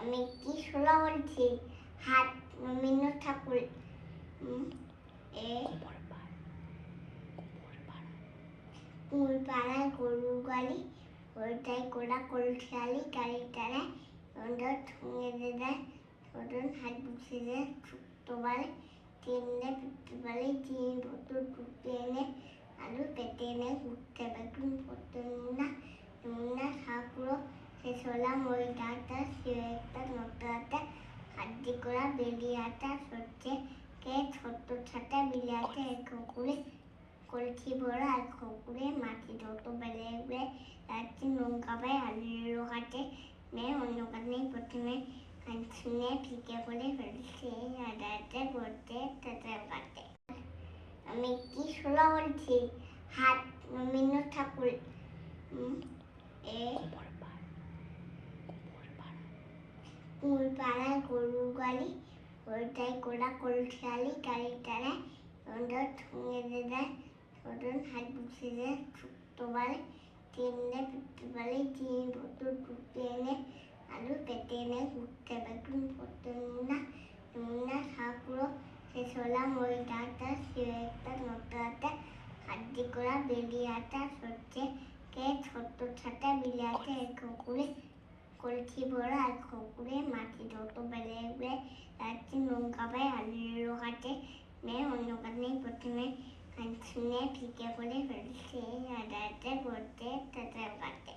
আমি কি শোলা বলছি হাত মিনু ঠাকুর পাড়ায় গরু গাড়ি ওইটাই কোলা কলসিয়ালি গাড়িটারে ওটা ঠুঙে দেয় ওজন হাত বুঝে দেয় শুক্তো বাড়ে তিনটে পিঠে বাড়ি চিনি বোতল টুটে এনে আলু পেটে এনে ঘুরতে বেগুন পড়তে নুনা ঠাকুরও শেষ হলাম ওই ডাটা সে একটা নটাতে হাড্ডি করা বেলিয়াটা সরছে কে ছোট্ট ছাটা বিলিয়াতে এক কুকুরে কলসি ভরা আর কুকুরে মাটি যত বেড়ে বেড়ে যাচ্ছে নৌকা পায় আলু কাটে মেয়ে অন্য কাটে প্রথমে শুনে ফিকে করে ফেলছে আদাতে করতে তাতে কাটে আমি কি শোলা বলছি হাত মিনু ঠাকুর পাড়ায় গরু গাড়ি ওইটাই কোলা কলসিয়ালি গাড়িটারে ওটা ঠুঙে দেয় ওজন হাত বুঝে দেয় শুক্তো বাড়ে তিনটে পিঠে বাড়ি চিনি বোতল টুটে এনে আলু পেটে এনে ঘুরতে বেগুন পড়তে নুনা ঠাকুরও শেষ হলাম ওই ডাটা সে একটা নটাতে হাড্ডি করা বেলিয়াটা সরছে কে ছোট্ট ছাটা বিলিয়াতে এক কুকুরে কলসি ভরা আর কুকুরে মাটি যত বেড়ে বেড়ে যাচ্ছে নৌকা পায় আলু কাটে মেয়ে অন্য কাটে প্রথমে শুনে ফিকে করে ফেলছে আদাতে করতে তাতে কাটে।